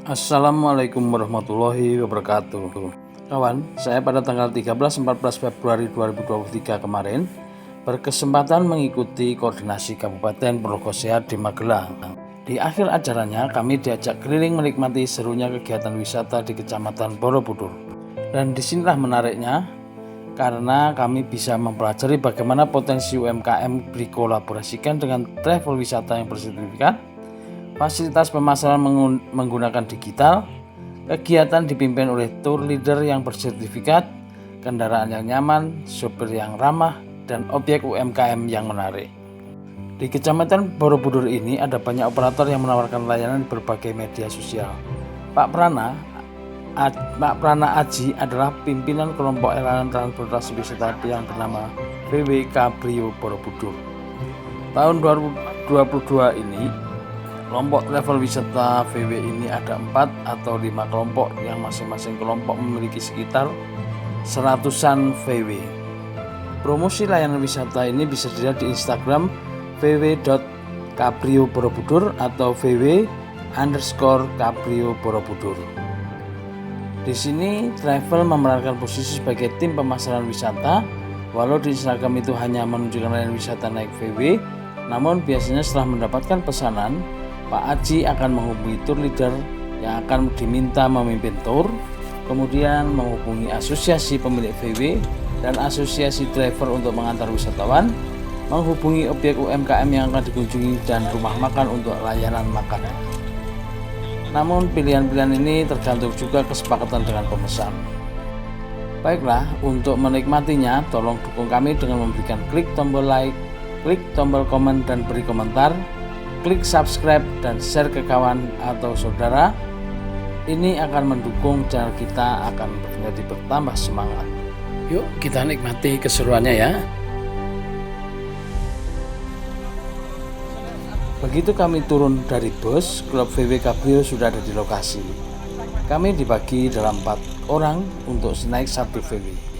Assalamualaikum warahmatullahi wabarakatuh. Kawan, saya pada tanggal 13-14 Februari 2023 kemarin berkesempatan mengikuti koordinasi Kabupaten Purwokerto Sehat di Magelang. Di akhir acaranya kami diajak keliling menikmati serunya kegiatan wisata di Kecamatan Borobudur. Dan disinilah menariknya karena kami bisa mempelajari bagaimana potensi UMKM dikolaborasikan dengan travel wisata yang bersertifikat, fasilitas pemasaran menggunakan digital, kegiatan dipimpin oleh tour leader yang bersertifikat, kendaraan yang nyaman, sopir yang ramah, dan objek UMKM yang menarik. Di Kecamatan Borobudur ini ada banyak operator yang menawarkan layanan di berbagai media sosial. Pak Prana Aji adalah pimpinan kelompok layanan transportasi wisata yang bernama VW Cabrio Borobudur. Tahun 2022 ini, kelompok travel wisata VW ini ada 4 atau 5 kelompok yang masing-masing kelompok memiliki sekitar 100-an VW. Promosi layanan wisata ini bisa dilihat di Instagram vw.cabrioborobudur atau vw_cabrio Borobudur. Di sini travel memerankan posisi sebagai tim pemasaran wisata. Walau di Instagram itu hanya menunjukkan layanan wisata naik VW, namun biasanya setelah mendapatkan pesanan, Pak Aji akan menghubungi tour leader yang akan diminta memimpin tour, kemudian menghubungi asosiasi pemilik VW dan asosiasi driver untuk mengantar wisatawan, menghubungi objek UMKM yang akan dikunjungi dan rumah makan untuk layanan makan. Namun pilihan-pilihan ini tergantung juga kesepakatan dengan pemesan. Baiklah, untuk menikmatinya tolong dukung kami dengan memberikan klik tombol like, klik tombol komen dan beri komentar, klik subscribe dan share ke kawan atau saudara. Ini akan mendukung channel kita akan menjadi bertambah semangat. Yuk kita nikmati keseruannya ya. Begitu kami turun dari bus, klub VW Cabrio sudah ada di lokasi. Kami dibagi dalam 4 orang untuk naik satu VW.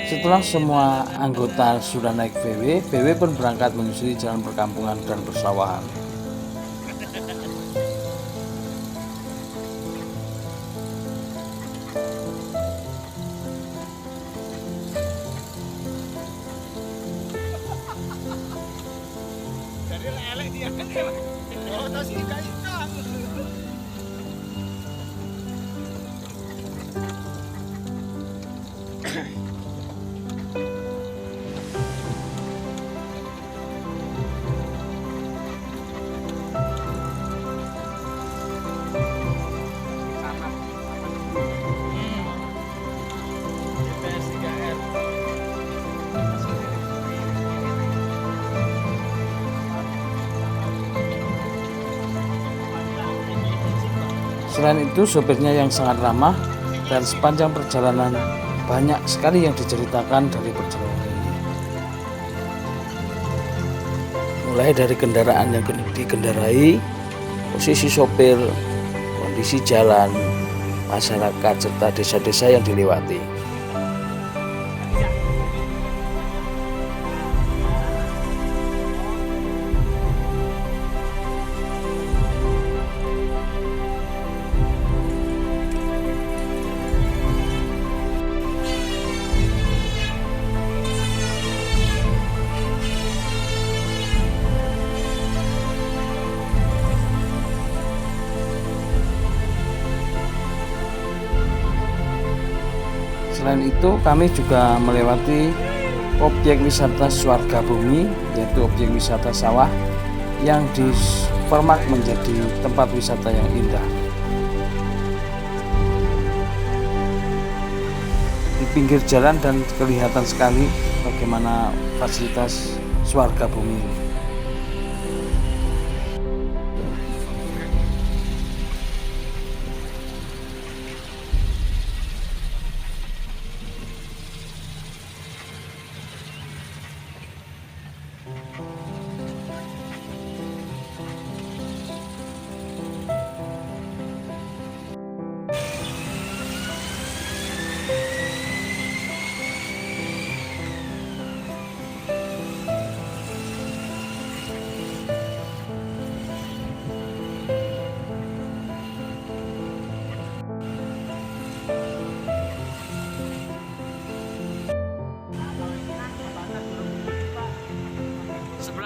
Setelah semua anggota sudah naik VW pun berangkat menyusuri jalan perkampungan dan persawahan. Selain itu, sopirnya yang sangat ramah dan sepanjang perjalanan banyak sekali yang diceritakan dari perjalanan ini. Mulai dari kendaraan yang dikendarai, posisi sopir, kondisi jalan, masyarakat, serta desa-desa yang dilewati. Selain itu, kami juga melewati objek wisata Swarga Bumi, yaitu objek wisata sawah yang diformat menjadi tempat wisata yang indah. Di pinggir jalan dan kelihatan sekali bagaimana fasilitas Swarga Bumi.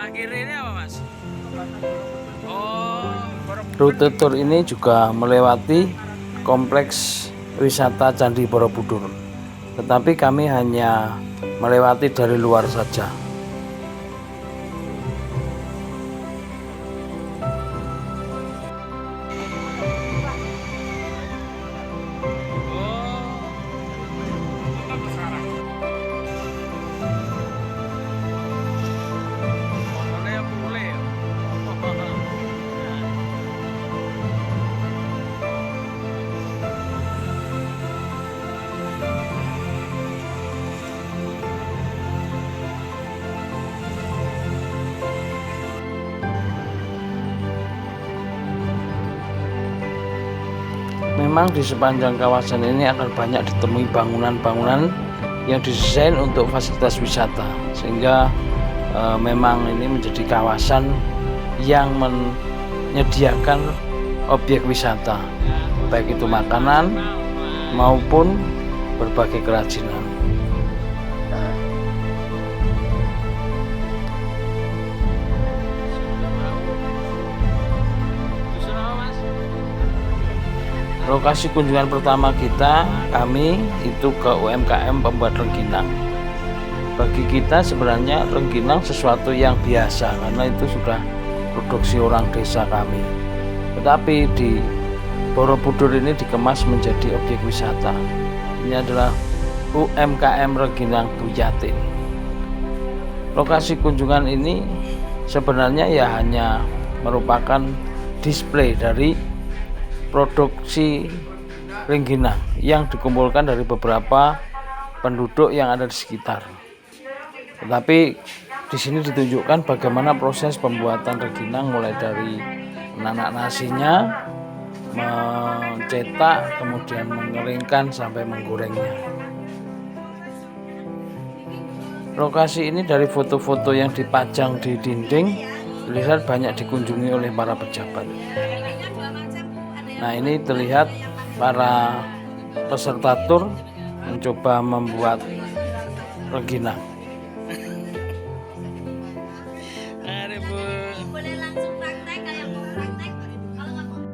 Sebelah kiri ini apa, Mas? Oh, rute tour ini juga melewati kompleks wisata Candi Borobudur. Tetapi kami hanya melewati dari luar saja. Memang di sepanjang kawasan ini akan banyak ditemui bangunan-bangunan yang didesain untuk fasilitas wisata, sehingga memang ini menjadi kawasan yang menyediakan objek wisata, baik itu makanan maupun berbagai kerajinan. Lokasi kunjungan pertama kami itu ke UMKM pembuat rengginang. Bagi kita sebenarnya rengginang sesuatu yang biasa karena itu sudah produksi orang desa kami. Tetapi di Borobudur ini dikemas menjadi objek wisata. Ini adalah UMKM Rengginang Buyatin. Lokasi kunjungan ini sebenarnya ya hanya merupakan display dari produksi rengginang yang dikumpulkan dari beberapa penduduk yang ada di sekitar. Tetapi di sini ditunjukkan bagaimana proses pembuatan rengginang, mulai dari menanak nasinya, mencetak, kemudian mengeringkan sampai menggorengnya. Lokasi ini dari foto-foto yang dipajang di dinding terlihat banyak dikunjungi oleh para pejabat. Nah, ini terlihat para peserta tur mencoba membuat rengginang. Boleh langsung praktek kayak mau praktek. Kalau nggak mau.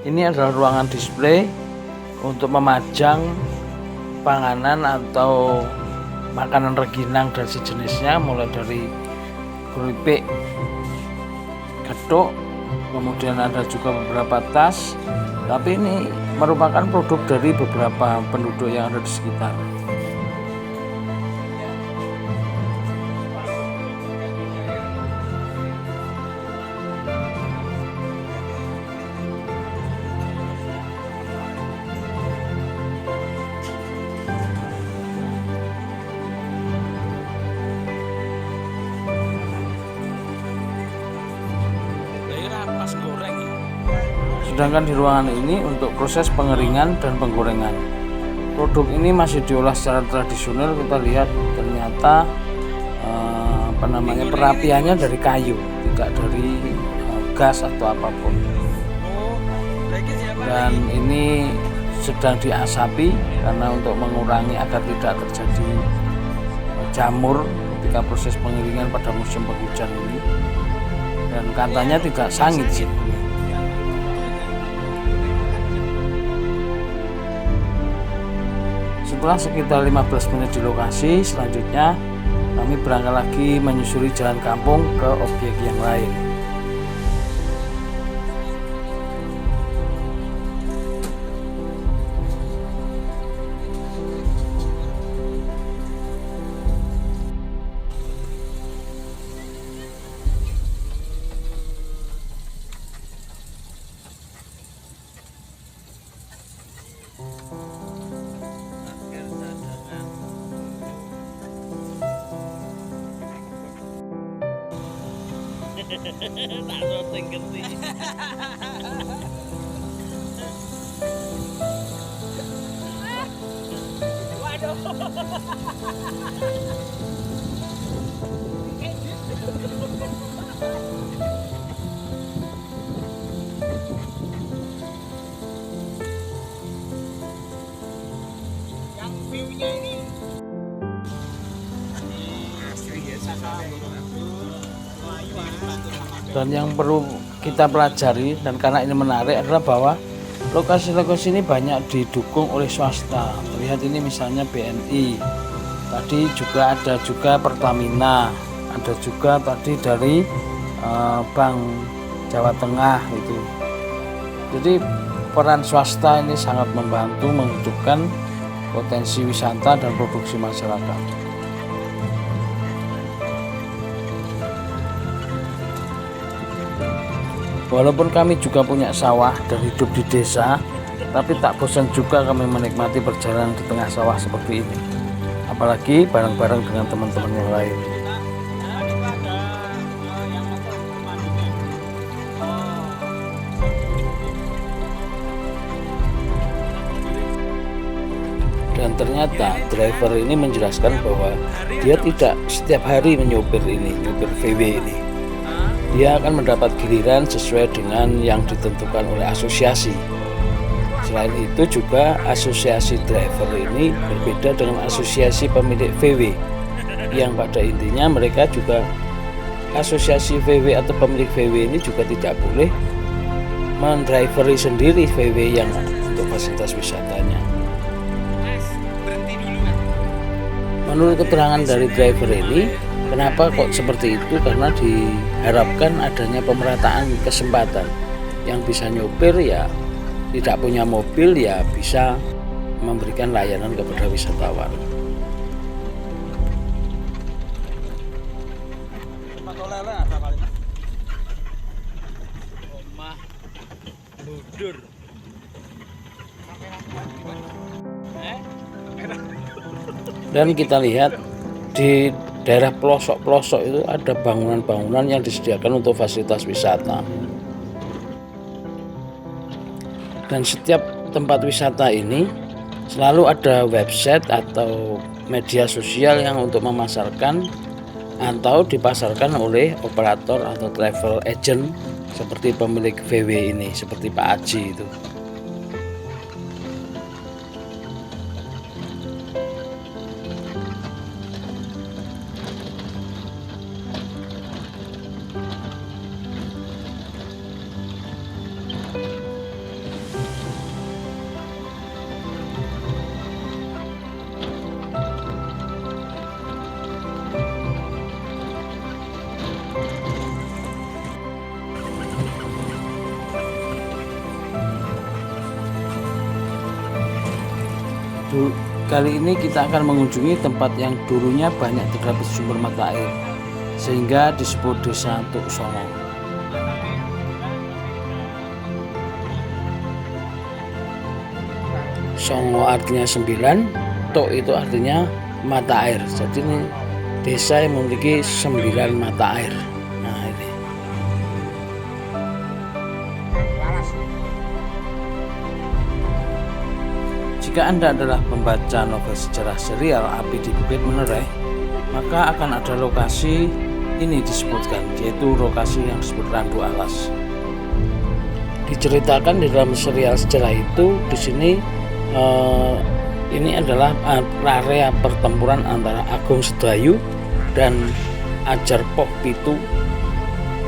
Ini adalah ruangan display untuk memajang panganan atau makanan rengginang dan sejenisnya, mulai dari keripik, getuk, kemudian ada juga beberapa tas. Tapi ini merupakan produk dari beberapa penduduk yang ada di sekitar. Sedangkan di ruangan ini untuk proses pengeringan dan penggorengan. Produk ini masih diolah secara tradisional. Kita lihat ternyata perapiannya dari kayu, tidak dari gas atau apapun. Dan ini sedang diasapi karena untuk mengurangi agar tidak terjadi jamur ketika proses pengeringan pada musim penghujan ini. Dan katanya tidak sangit sih. Setelah sekitar 15 menit di lokasi, selanjutnya kami berangkat lagi menyusuri jalan kampung ke objek yang lain. Tak syuting ngerti. Dan yang perlu kita pelajari dan karena ini menarik adalah bahwa lokasi-lokasi ini banyak didukung oleh swasta. Lihat ini misalnya BNI, tadi juga ada juga Pertamina, ada juga tadi dari Bank Jawa Tengah itu. Jadi peran swasta ini sangat membantu menghidupkan potensi wisata dan produksi masyarakat. Walaupun kami juga punya sawah dan hidup di desa, tapi tak bosan juga kami menikmati perjalanan di tengah sawah seperti ini. Apalagi bareng-bareng dengan teman-teman yang lain. Dan ternyata driver ini menjelaskan bahwa dia tidak setiap hari menyopir VW ini. Dia akan mendapat giliran sesuai dengan yang ditentukan oleh asosiasi. Selain itu juga asosiasi driver ini berbeda dengan asosiasi pemilik VW, yang pada intinya mereka juga asosiasi VW atau pemilik VW ini juga tidak boleh mendriveri sendiri VW yang untuk fasilitas wisatanya. Menurut keterangan dari driver ini, kenapa kok seperti itu? Karena diharapkan adanya pemerataan kesempatan. Yang bisa nyopir ya tidak punya mobil ya bisa memberikan layanan kepada wisatawan. Dan kita lihat di daerah pelosok-pelosok itu ada bangunan-bangunan yang disediakan untuk fasilitas wisata. Dan setiap tempat wisata ini selalu ada website atau media sosial yang untuk memasarkan atau dipasarkan oleh operator atau travel agent seperti pemilik VW ini, seperti Pak Aji itu. Kali ini kita akan mengunjungi tempat yang dulunya banyak terdapat sumber mata air, sehingga disebut Desa Tuk Songo. Songo artinya 9, Tuk itu artinya mata air. Jadi ini desa yang memiliki 9 mata air. Nah ini. Jika Anda adalah pembaca novel sejarah serial Api di Bukit Menerai, maka akan ada lokasi ini disebutkan, yaitu lokasi yang disebut Randu Alas. Diceritakan di dalam serial sejarah itu, di sini ini adalah area pertempuran antara Agung Sedayu dan Ajar Pok Pitu,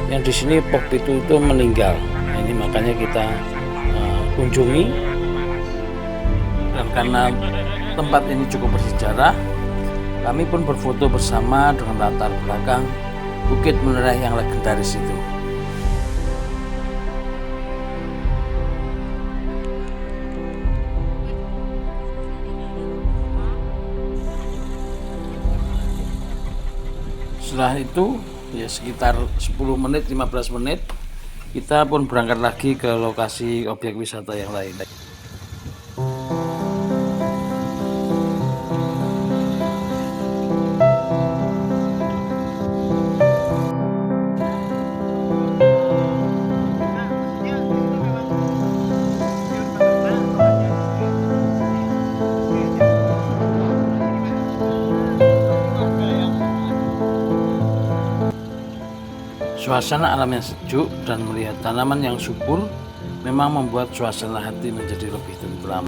yang di sini Pok Pitu itu meninggal. Nah, ini makanya kita kunjungi. Dan karena tempat ini cukup bersejarah, kami pun berfoto bersama dengan latar belakang Bukit Menerai yang legendaris itu. Setelah itu ya sekitar 10 menit 15 menit kita pun berangkat lagi ke lokasi objek wisata yang lain. Suasana alam yang sejuk dan melihat tanaman yang subur memang membuat suasana hati menjadi lebih tentram.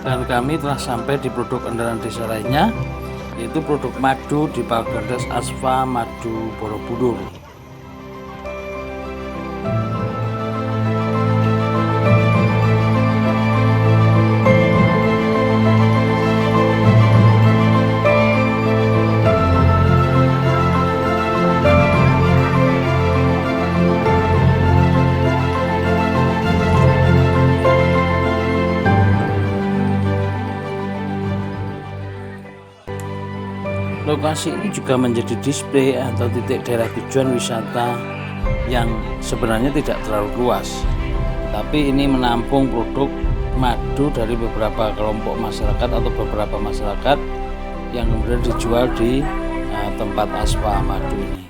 Dan kami telah sampai di produk andalan desa lainnya, yaitu produk madu di Balkondes Asfa Madu Borobudur. Lokasi ini juga menjadi display atau titik daerah tujuan wisata yang sebenarnya tidak terlalu luas, tapi ini menampung produk madu dari beberapa kelompok masyarakat atau beberapa masyarakat yang kemudian dijual di tempat Asfa Madu ini.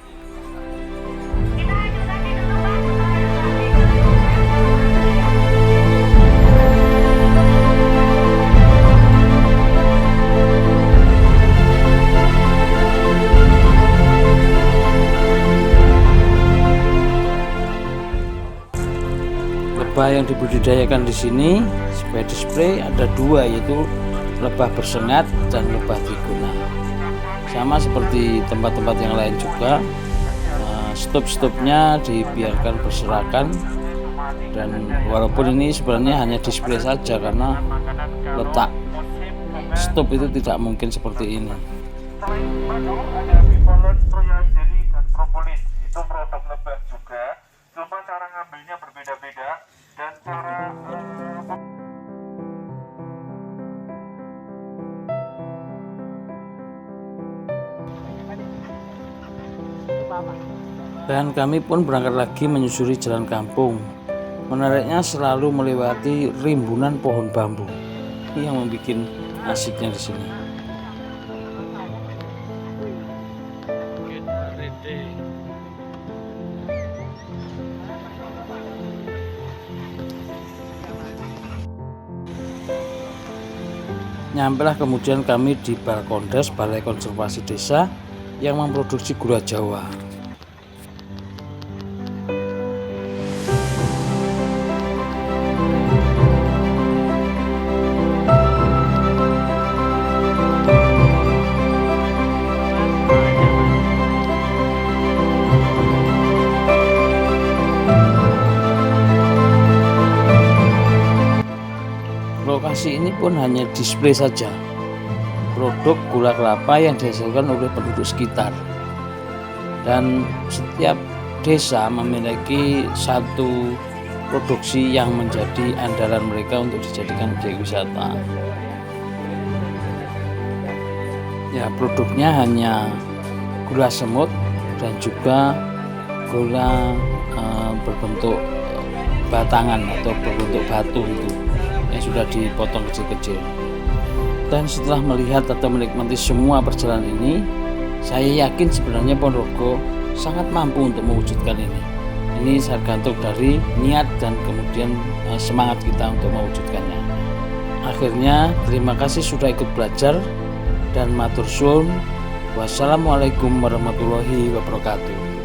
Lebah yang dibudidayakan di sini sebagai display ada dua, yaitu lebah bersengat dan lebah trigona. Sama seperti tempat-tempat yang lain juga, stop-stopnya dibiarkan berserakan, dan walaupun ini sebenarnya hanya display saja karena letak stop itu tidak mungkin seperti ini. Ada Bipolen, Royal Jelly, dan Propolis. Itu produk lebah juga, cuma cara ngambilnya berbeda-beda dan cara Dan kami pun berangkat lagi menyusuri jalan kampung. Menariknya selalu melewati rimbunan pohon bambu. Ini yang membuat asiknya di sini. Nyampelah kemudian kami di Balkondes, Balai Konservasi Desa yang memproduksi gula Jawa. Lokasi ini pun hanya display saja produk gula kelapa yang dihasilkan oleh penduduk sekitar, dan setiap desa memiliki satu produksi yang menjadi andalan mereka untuk dijadikan objek wisata. Ya, produknya hanya gula semut dan juga gula berbentuk batangan atau berbentuk batu itu yang sudah dipotong kecil-kecil. Dan setelah melihat atau menikmati semua perjalanan ini, saya yakin sebenarnya Ponorogo sangat mampu untuk mewujudkan ini. Ini tergantung dari niat dan kemudian semangat kita untuk mewujudkannya. Akhirnya, terima kasih sudah ikut belajar dan matur suwun. Wassalamualaikum warahmatullahi wabarakatuh.